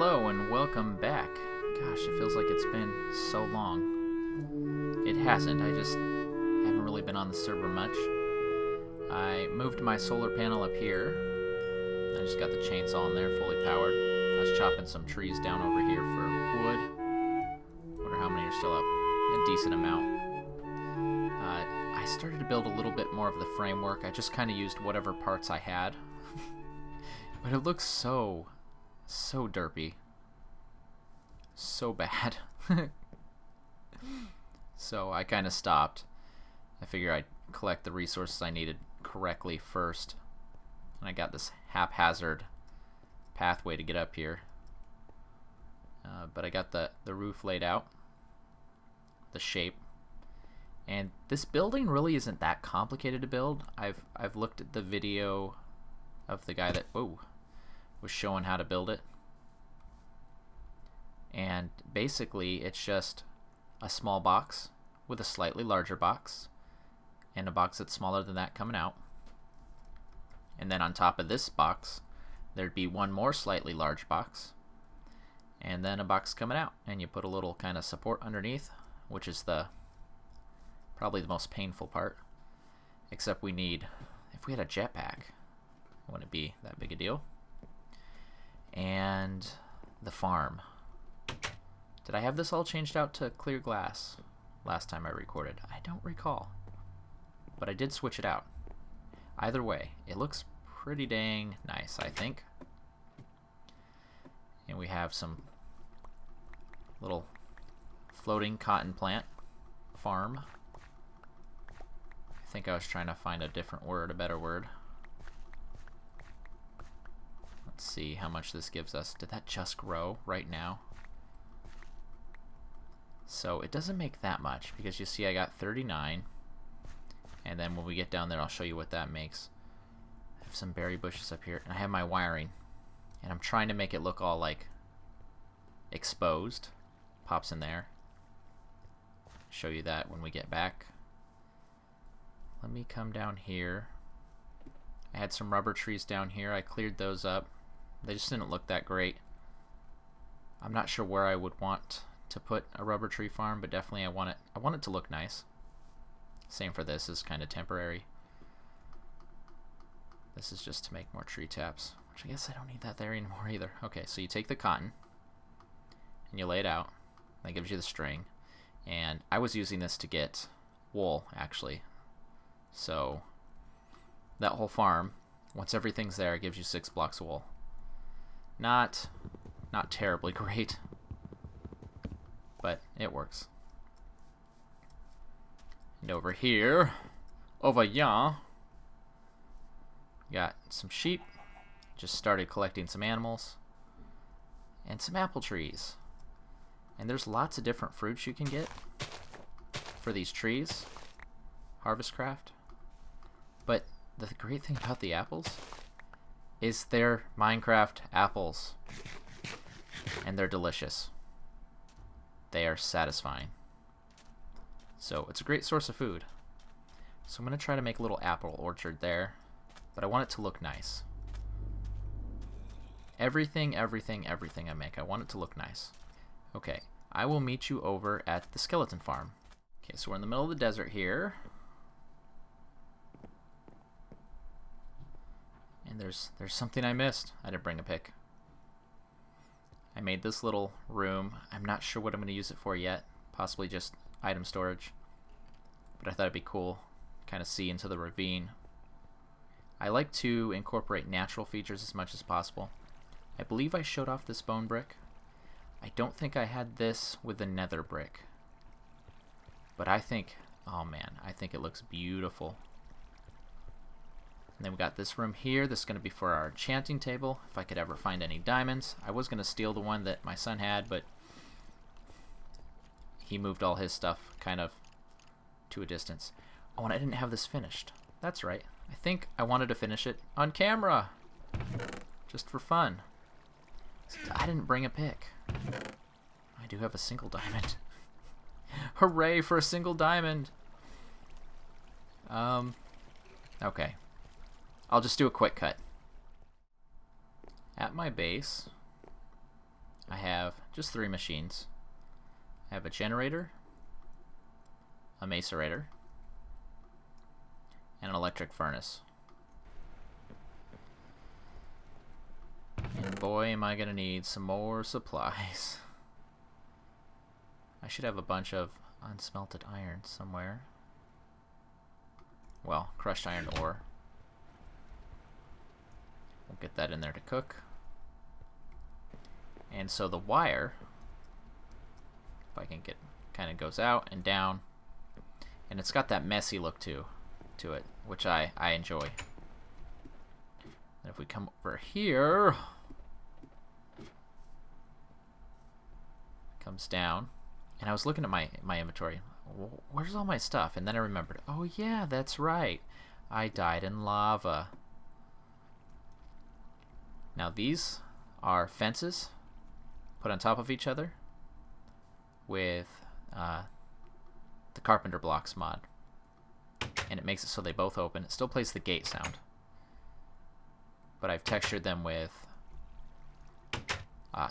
Hello and welcome back. Gosh, it feels like it's been so long. It hasn't, I just haven't really been on the server much. I moved my solar panel up here. I just got the chainsaw in there, fully powered. I was chopping some trees down over here for wood. Wonder how many are still up. A decent amount. I started to build a little bit more of the framework. I just kind of used whatever parts I had. But it looks so derpy. So bad. So I kind of stopped. I figured I'd collect the resources I needed correctly first. And I got this haphazard pathway to get up here. But I got the roof laid out. The shape. And this building really isn't that complicated to build. I've looked at the video of the guy that was showing how to build it. And basically it's just a small box with a slightly larger box and a box that's smaller than that coming out. And then on top of this box there'd be one more slightly large box and then a box coming out, and you put a little kind of support underneath, which is probably the most painful part. Except if we had a jetpack, it wouldn't be that big a deal. And the farm. Did I have this all changed out to clear glass last time I recorded? I don't recall. But I did switch it out. Either way, it looks pretty dang nice, I think. And we have some little floating cotton plant farm. I think I was trying to find a better word. Let's see how much this gives us. Did that just grow right now? So it doesn't make that much, because you see I got 39. And then when we get down there I'll show you what that makes. I have some berry bushes up here, and I have my wiring. And I'm trying to make it look all like exposed. Pops in there. Show you that when we get back. Let me come down here. I had some rubber trees down here. I cleared those up. They just didn't look that great. I'm not sure where I would want to put a rubber tree farm, but definitely I want it to look nice. Same for this, is kind of temporary. This is just to make more tree taps, which I guess I don't need that there anymore either. Okay, so you take the cotton and you lay it out. That gives you the string. And I was using this to get wool, actually. So that whole farm, once everything's there, it gives you 6 blocks of wool. Not terribly great, but it works. And over here, got some sheep. Just started collecting some animals and some apple trees. And there's lots of different fruits you can get for these trees. Harvestcraft. But the great thing about the apples is they're Minecraft apples. And they're delicious. They are satisfying. So it's a great source of food. So I'm going to try to make a little apple orchard there. But I want it to look nice. Everything I make, I want it to look nice. Okay, I will meet you over at the skeleton farm. Okay, so we're in the middle of the desert here. And there's something I missed. I didn't bring a pick. I made this little room. I'm not sure what I'm going to use it for yet. Possibly just item storage. But I thought it'd be cool. Kind of see into the ravine. I like to incorporate natural features as much as possible. I believe I showed off this bone brick. I don't think I had this with the nether brick. But I think, oh man, I think it looks beautiful. And then we got this room here. This is going to be for our enchanting table, if I could ever find any diamonds. I was going to steal the one that my son had, but he moved all his stuff kind of to a distance. Oh, and I didn't have this finished. That's right. I think I wanted to finish it on camera. Just for fun. Except I didn't bring a pick. I do have a single diamond. Hooray for a single diamond! Okay. I'll just do a quick cut. At my base, I have just 3 machines. I have a generator, a macerator, and an electric furnace. And boy, am I gonna need some more supplies. I should have a bunch of unsmelted iron somewhere. Well, crushed iron ore. We'll get that in there to cook. And so the wire, if I can get, kind of goes out and down, and it's got that messy look to it, which I enjoy. And if we come over here, it comes down, and I was looking at my inventory. Where's all my stuff? And then I remembered, oh yeah, that's right, I died in lava. Now these are fences put on top of each other with the Carpenter blocks mod, and it makes it so they both open. It still plays the gate sound, but I've textured them with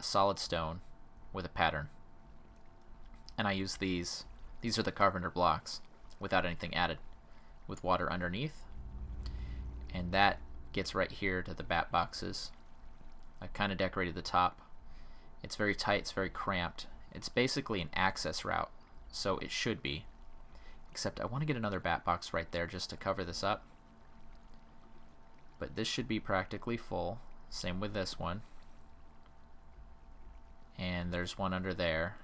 solid stone with a pattern, and I use these are the Carpenter blocks without anything added, with water underneath, and that gets right here to the bat boxes. I've kind of decorated the top. It's very tight, it's very cramped. It's basically an access route, so it should be. Except I want to get another bat box right there just to cover this up. But this should be practically full. Same with this one. And there's one under there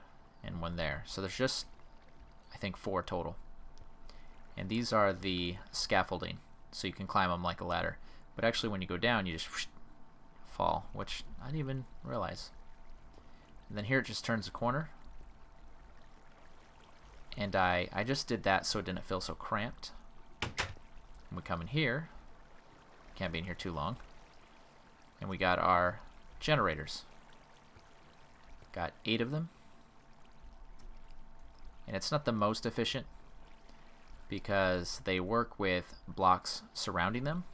and one there. So there's just, I think, 4 total. And these are the scaffolding, so you can climb them like a ladder. But actually when you go down, you just fall, which I didn't even realize. And then here it just turns a corner, and I just did that so it didn't feel so cramped. And we come in here, can't be in here too long, and we got our generators. Got 8 of them, and it's not the most efficient because they work with blocks surrounding them.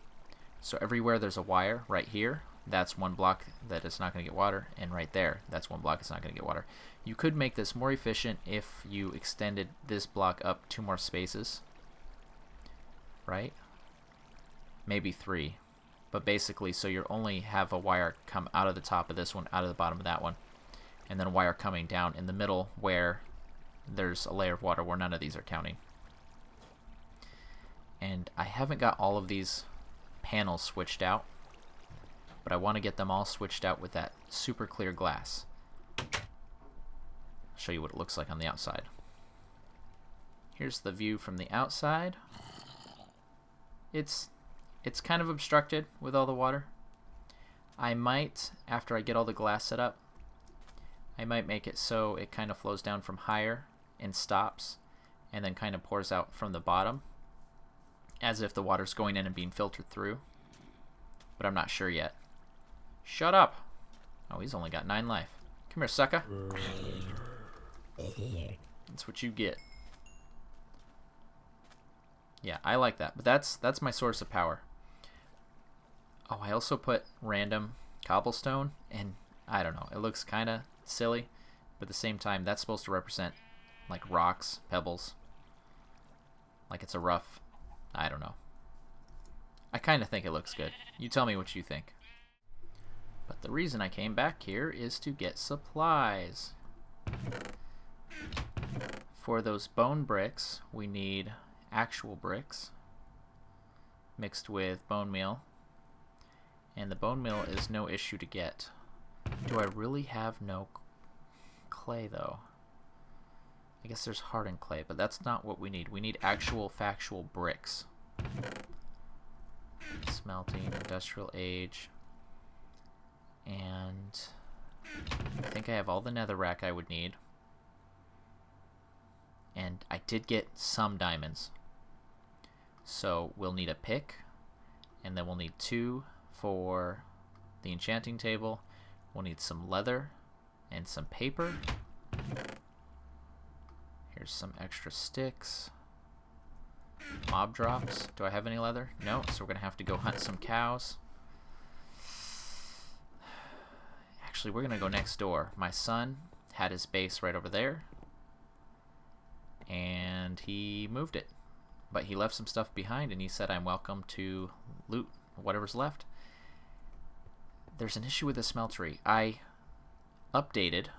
So everywhere there's a wire, right here, that's one block that is not going to get water, and right there, that's one block that's not going to get water. You could make this more efficient if you extended this block up 2 more spaces, right? Maybe 3, but basically, so you only have a wire come out of the top of this one, out of the bottom of that one, and then a wire coming down in the middle where there's a layer of water where none of these are counting. And I haven't got all of these panels switched out, but I want to get them all switched out with that super clear glass. I'll show you what it looks like on the outside. Here's the view from the outside. It's kind of obstructed with all the water. I might, after I get all the glass set up, I might make it so it kind of flows down from higher and stops, and then kind of pours out from the bottom, as if the water's going in and being filtered through. But I'm not sure yet. Shut up! Oh, he's only got 9 life. Come here, sucker. That's what you get. Yeah, I like that. But that's my source of power. Oh, I also put random cobblestone, and I don't know, it looks kind of silly, but at the same time, that's supposed to represent like rocks, pebbles. Like it's a rough, I don't know. I kind of think it looks good. You tell me what you think. But the reason I came back here is to get supplies. For those bone bricks, we need actual bricks mixed with bone meal. And the bone meal is no issue to get. Do I really have no clay though? I guess there's hardened clay, but that's not what we need. We need actual factual bricks. Smelting, industrial age, and I think I have all the netherrack I would need. And I did get some diamonds. So we'll need a pick, and then we'll need 2 for the enchanting table. We'll need some leather and some paper. Here's some extra sticks. Mob drops. Do I have any leather? No, so we're gonna have to go hunt some cows. Actually, we're gonna go next door. My son had his base right over there, and he moved it. But he left some stuff behind, and he said I'm welcome to loot whatever's left. There's an issue with the smeltery. I updated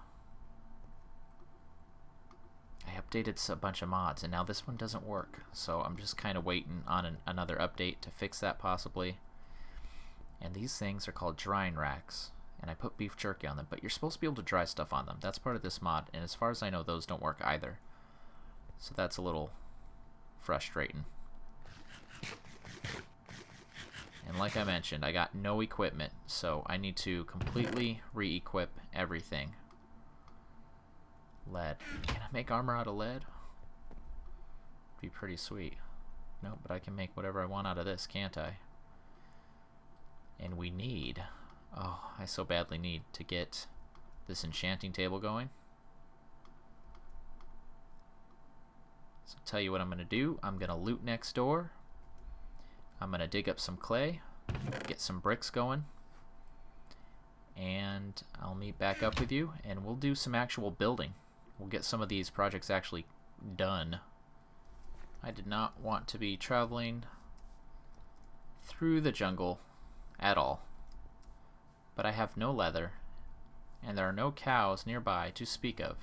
a bunch of mods, and now this one doesn't work. So I'm just kind of waiting on another update to fix that possibly. And these things are called drying racks, and I put beef jerky on them, but you're supposed to be able to dry stuff on them. That's part of this mod, and as far as I know, those don't work either. So that's a little frustrating. And like I mentioned, I got no equipment, so I need to completely re-equip everything. Lead. Can I make armor out of lead? Be pretty sweet. No, but I can make whatever I want out of this, can't I? And we need... Oh, I so badly need to get this enchanting table going. So I'll tell you what I'm going to do. I'm going to loot next door. I'm going to dig up some clay, get some bricks going, and I'll meet back up with you, and we'll do some actual building. We'll get some of these projects actually done. I did not want to be traveling through the jungle at all. But I have no leather, and there are no cows nearby to speak of.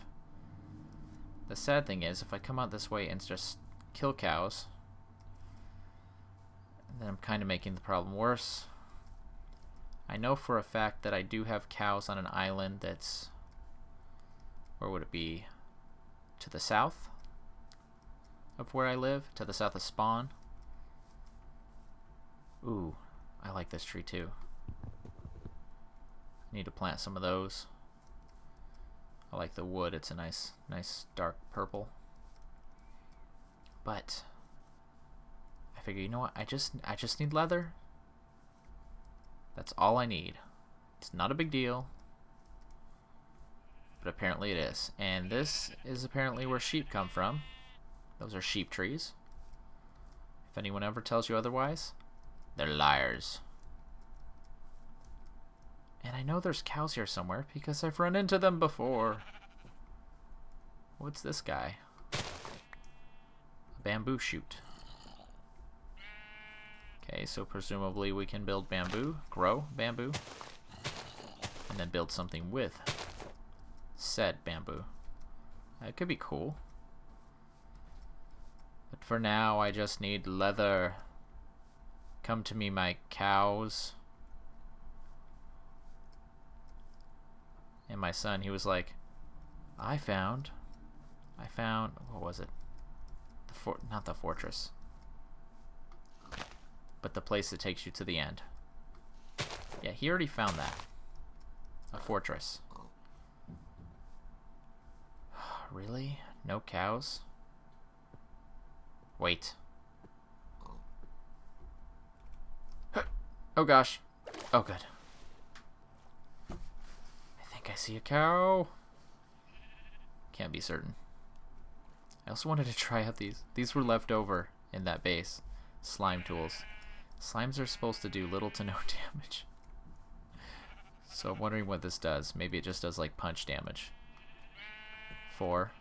The sad thing is, if I come out this way and just kill cows, then I'm kind of making the problem worse. I know for a fact that I do have cows on an island that's... Where would it be? To the south of where I live? To the south of spawn? Ooh, I like this tree too. Need to plant some of those. I like the wood. It's a nice dark purple. But I figure, you know what? I just need leather. That's all I need. It's not a big deal, but apparently it is. And this is apparently where sheep come from. Those are sheep trees. If anyone ever tells you otherwise, they're liars. And I know there's cows here somewhere because I've run into them before. What's this guy? A bamboo shoot. Okay, so presumably we can build bamboo, grow bamboo, and then build something with said bamboo. It could be cool. But for now, I just need leather. Come to me, my cows. And my son, he was like, I found, what was it? Not the fortress, but the place that takes you to the end. Yeah, he already found that. A fortress. Really? No cows? Wait. Oh gosh. Oh good. I see a cow. Can't be certain. I also wanted to try out these. These were left over in that base. Slime tools. Slimes are supposed to do little to no damage. So I'm wondering what this does. Maybe it just does like punch damage. 4.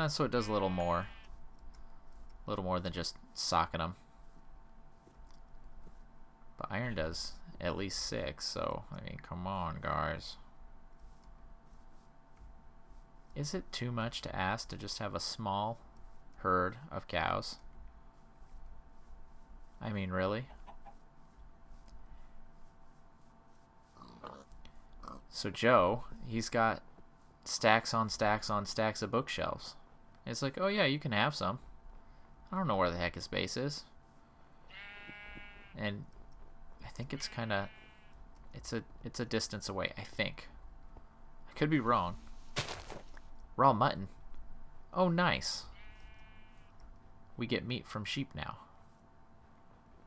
So it does a little more. A little more than just socking them. But iron does at least 6. So, I mean, come on, guys. Is it too much to ask to just have a small herd of cows? I mean, really? So Joe, he's got stacks on stacks on stacks of bookshelves. It's like, oh yeah, you can have some. I don't know where the heck his base is. And I think it's kind of... It's a distance away, I think. I could be wrong. Raw mutton. Oh, nice. We get meat from sheep now.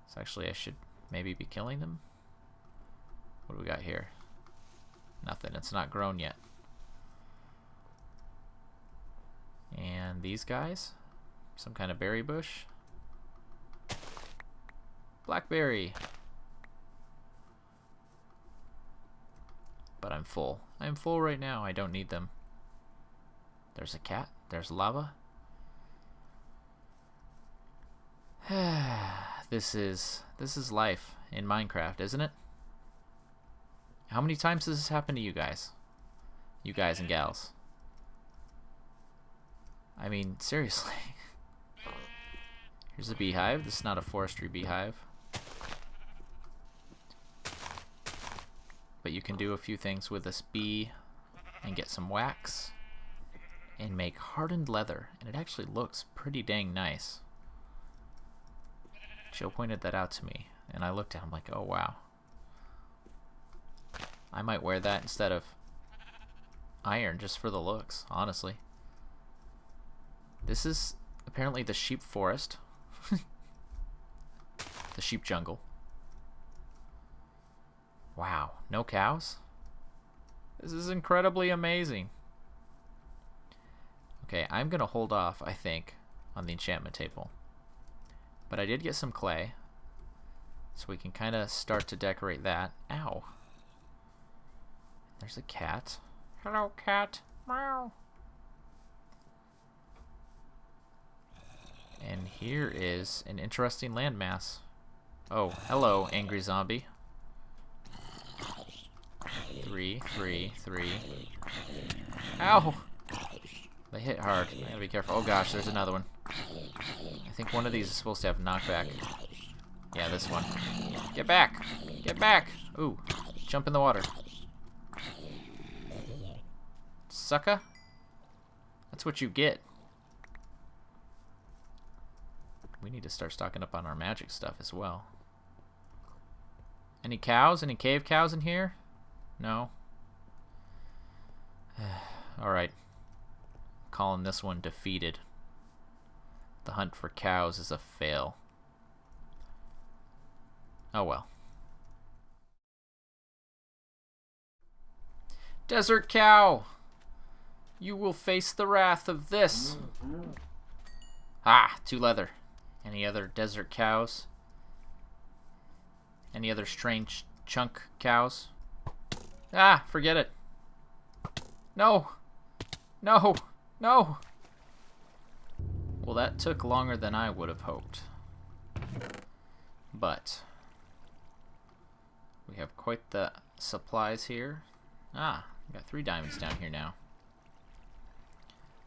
So actually I should maybe be killing them. What do we got here? Nothing. It's not grown yet. And these guys? Some kind of berry bush? Blackberry. but I'm full. I'm full right now. I don't need them. There's a cat. There's lava. This is life in Minecraft, isn't it? How many times has this happened to you guys? You guys and gals. I mean, seriously. Here's a beehive. This is not a forestry beehive. But you can do a few things with this bee and get some wax and make hardened leather. And it actually looks pretty dang nice. Jill pointed that out to me, and I looked at him like, oh wow. I might wear that instead of iron just for the looks, honestly. This is apparently the sheep forest. The sheep jungle. Wow, no cows? This is incredibly amazing. Okay, I'm gonna hold off, I think, on the enchantment table. But I did get some clay, so we can kind of start to decorate that. Ow. There's a cat. Hello, cat. Meow. And here is an interesting landmass. Oh, hello, angry zombie. 3, 3, 3. Ow! They hit hard. I gotta be careful. Oh gosh, there's another one. I think one of these is supposed to have knockback. Yeah, this one. Get back! Get back! Ooh, jump in the water. Sucker? That's what you get. We need to start stocking up on our magic stuff as well. Any cows? Any cave cows in here? No? Alright. Calling this one defeated. The hunt for cows is a fail. Oh well. Desert cow! You will face the wrath of this. Ah, 2 leather. Any other desert cows? Any other strange chunk cows? Ah, forget it. No! No! No! Well, that took longer than I would have hoped. But we have quite the supplies here. Ah, we got 3 diamonds down here now.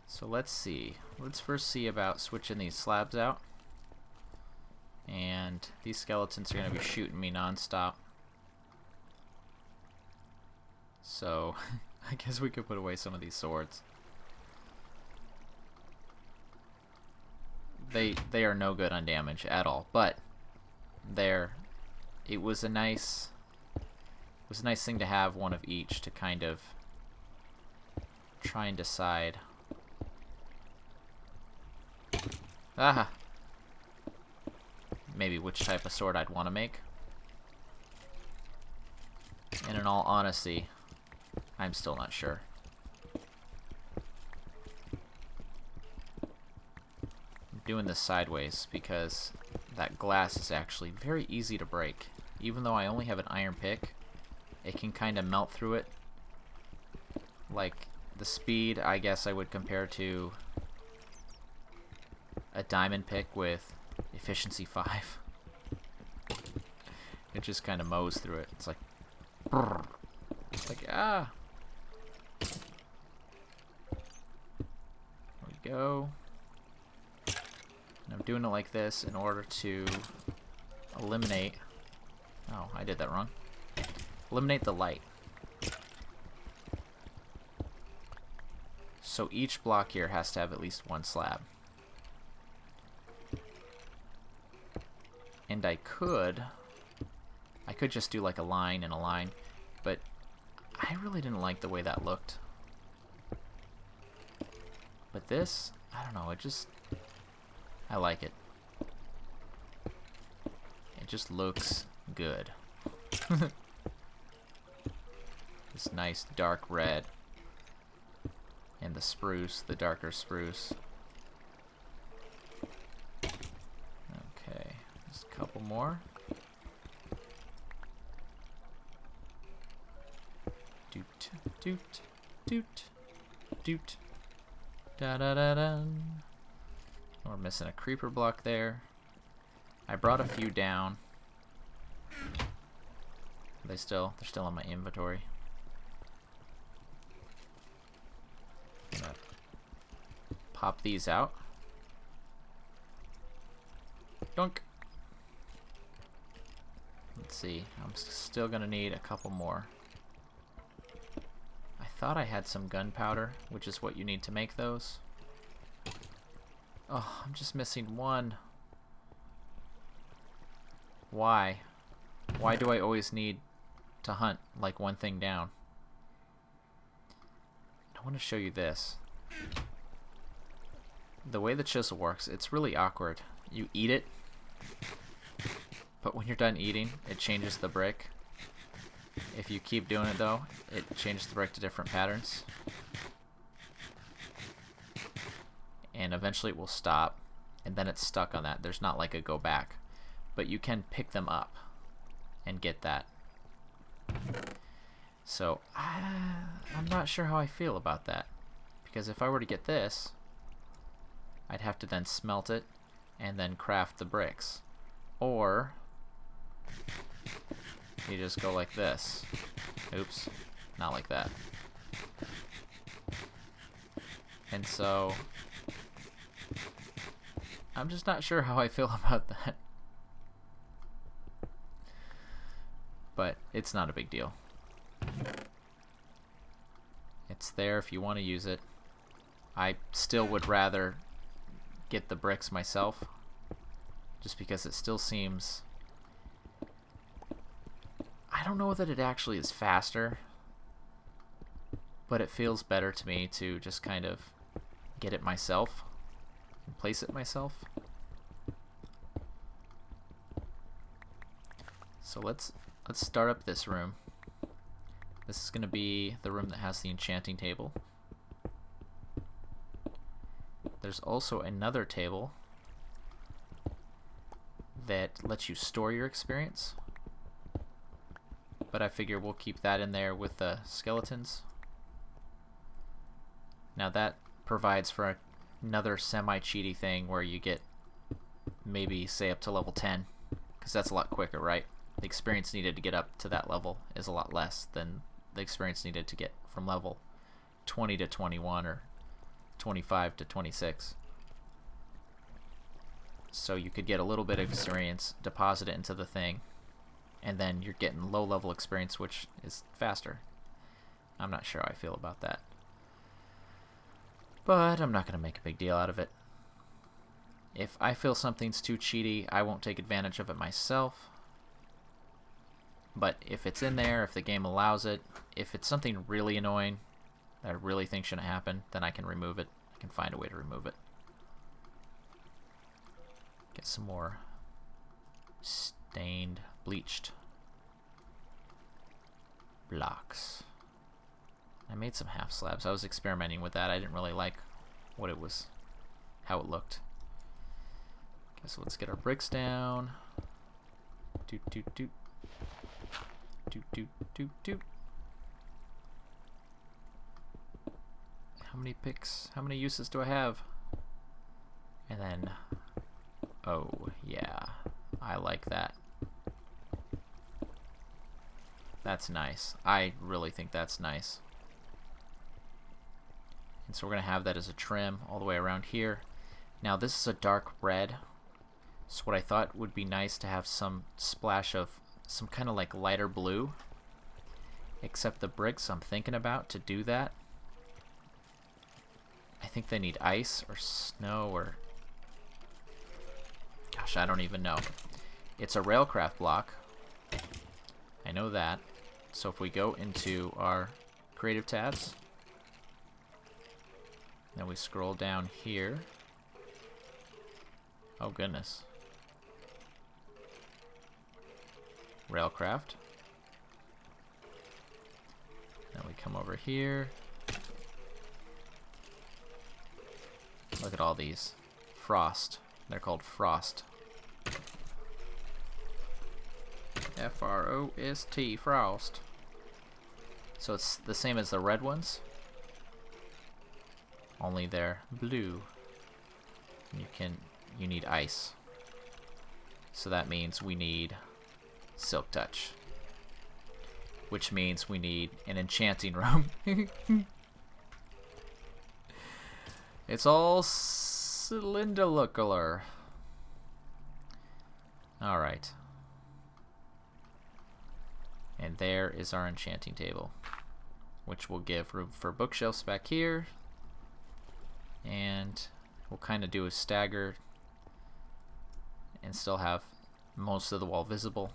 So let's see. Let's first see about switching these slabs out. And these skeletons are going to be shooting me non-stop. So I guess we could put away some of these swords. They are no good on damage at all, but it was a nice thing to have one of each to kind of try and decide. Ah, maybe which type of sword I'd want to make. And in all honesty, I'm still not sure. I'm doing this sideways because that glass is actually very easy to break. Even though I only have an iron pick, it can kind of melt through it. Like the speed, I guess I would compare to a diamond pick with efficiency 5. It just kind of mows through it. It's like, brrr. It's like, ah. There we go. And I'm doing it like this in order to eliminate. Oh, I did that wrong. Eliminate the light. So each block here has to have at least 1 slab. And I could just do like a line and a line, but I really didn't like the way that looked. But this, I don't know, I like it. It just looks good. This nice dark red. And the spruce, the darker spruce. Okay, just a couple more. Do doot, doot, doot. Da da da da. We're missing a creeper block there. I brought a few down. They're still in my inventory. Gonna pop these out. Dunk. Let's see. I'm still gonna need a couple more. I thought I had some gunpowder, which is what you need to make those. Oh, I'm just missing one. Why? Why do I always need to hunt like one thing down? I want to show you this. The way the chisel works, it's really awkward. You eat it, but when you're done eating, it changes the brick. If you keep doing it though, it changes the brick to different patterns. And eventually it will stop, and then it's stuck on that. There's not like a go back, but you can pick them up and get that. So I'm not sure how I feel about that, because if I were to get this, I'd have to then smelt it and then craft the bricks, or you just go like this. Oops, not like that. And so I'm just not sure how I feel about that. But it's not a big deal. It's there if you want to use it. I still would rather get the bricks myself, just because it still seems... I don't know that it actually is faster, but it feels better to me to just kind of get it myself and place it myself. So let's start up this room. This is going to be the room that has the enchanting table. There's also another table that lets you store your experience, but I figure we'll keep that in there with the skeletons. Now that provides for another semi-cheaty thing where you get maybe, say, up to level 10, because that's a lot quicker, right? The experience needed to get up to that level is a lot less than the experience needed to get from level 20 to 21 or 25 to 26. So you could get a little bit of experience, deposit it into the thing, and then you're getting low level experience, which is faster. I'm not sure how I feel about that, but I'm not going to make a big deal out of it. If I feel something's too cheaty, I won't take advantage of it myself. But if it's in there, if the game allows it, if it's something really annoying that I really think shouldn't happen, then I can remove it. I can find a way to remove it. Get some more stained, bleached blocks. I made some half slabs. I was experimenting with that. I didn't really like what it was, how it looked. Okay, so let's get our bricks down. Doot doot doot. Doot doot doot doot. How many picks? How many uses do I have? And then, oh yeah, I like that. That's nice. I really think that's nice. And so we're gonna have that as a trim all the way around here. Now this is a dark red, so what I thought would be nice to have some splash of some kind of like lighter blue, except the bricks I'm thinking about to do that, I think they need ice or snow or, gosh, I don't even know. It's a Railcraft block, I know that. So if we go into our creative tabs, then we scroll down here, oh goodness, Railcraft. Then we come over here. Look at all these. Frost. They're called Frost. F-R-O-S-T, Frost. So it's the same as the red ones, only they're blue. You need ice. So that means we need Silk Touch, which means we need an enchanting room. It's all cylindrical. Alright. And there is our enchanting table, which will give room for bookshelves back here. And we'll kind of do a stagger and still have most of the wall visible.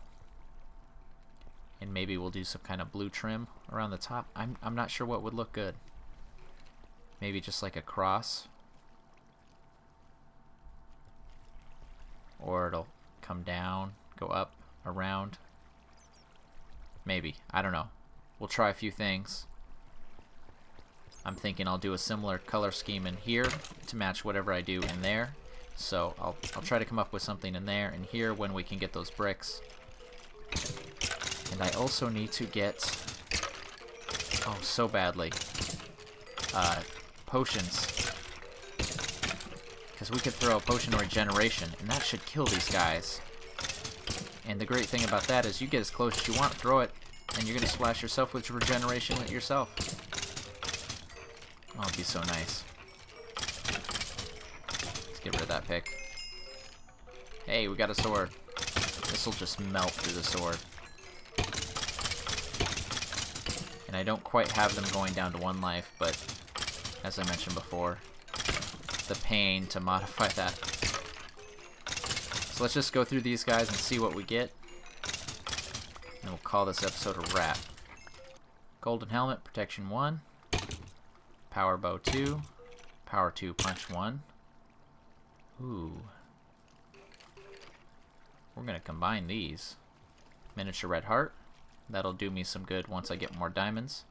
And maybe we'll do some kind of blue trim around the top. I'm not sure what would look good. Maybe just like a cross. Or it'll come down, go up, around. Maybe. I don't know. We'll try a few things. I'm thinking I'll do a similar color scheme in here to match whatever I do in there. So I'll try to come up with something in there and here when we can get those bricks. And I also need to get, oh, so badly, potions. Because we could throw a potion of regeneration, and that should kill these guys. And the great thing about that is you get as close as you want, throw it, and you're going to splash yourself with regeneration yourself. Oh, it'd be so nice. Let's get rid of that pick. Hey, we got a sword. This will just melt through the sword. And I don't quite have them going down to 1 life, but as I mentioned before, the pain to modify that. So let's just go through these guys and see what we get. And we'll call this episode a wrap. Golden Helmet, Protection 1. Power Bow 2. Power 2, Punch 1. Ooh. We're going to combine these. Miniature Red Heart. That'll do me some good once I get more diamonds.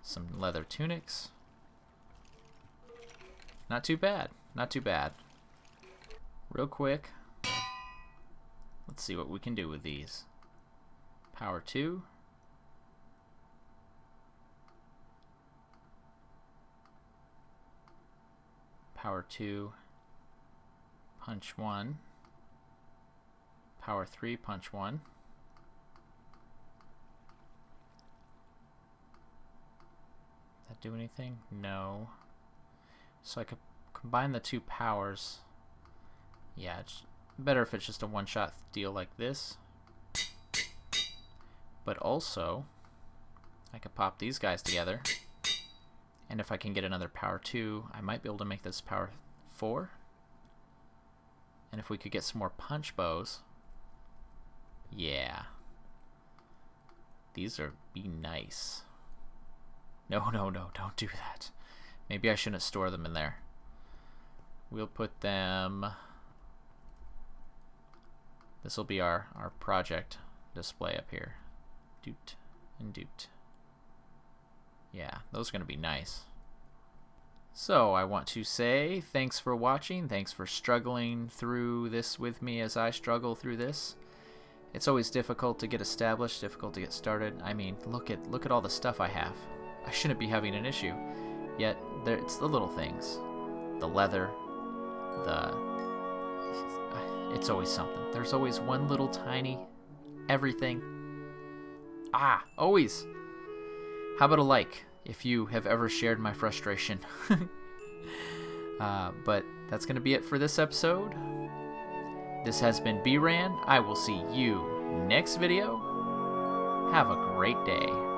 Some leather tunics. Not too bad. Not too bad. Real quick. Let's see what we can do with these. Power 2. Power 2. Punch 1. Power 3. Punch 1. That do anything? No. So I could combine the 2 powers. Yeah, it's better if it's just a one-shot deal like this. But also, I could pop these guys together. And if I can get another power 2, I might be able to make this power 4. And if we could get some more punch bows. Yeah. These are be nice. No, no, no, don't do that. Maybe I shouldn't store them in there. We'll put them... This will be our project display up here. Doot and doot. Yeah, those are going to be nice. So I want to say thanks for watching. Thanks for struggling through this with me as I struggle through this. It's always difficult to get established, difficult to get started. I mean, look at all the stuff I have. I shouldn't be having an issue. Yet it's the little things. The leather, it's always something. There's always one little tiny everything. Always. How about a like if you have ever shared my frustration? But that's going to be it for this episode. This has been bRanN. I will see you next video. Have a great day.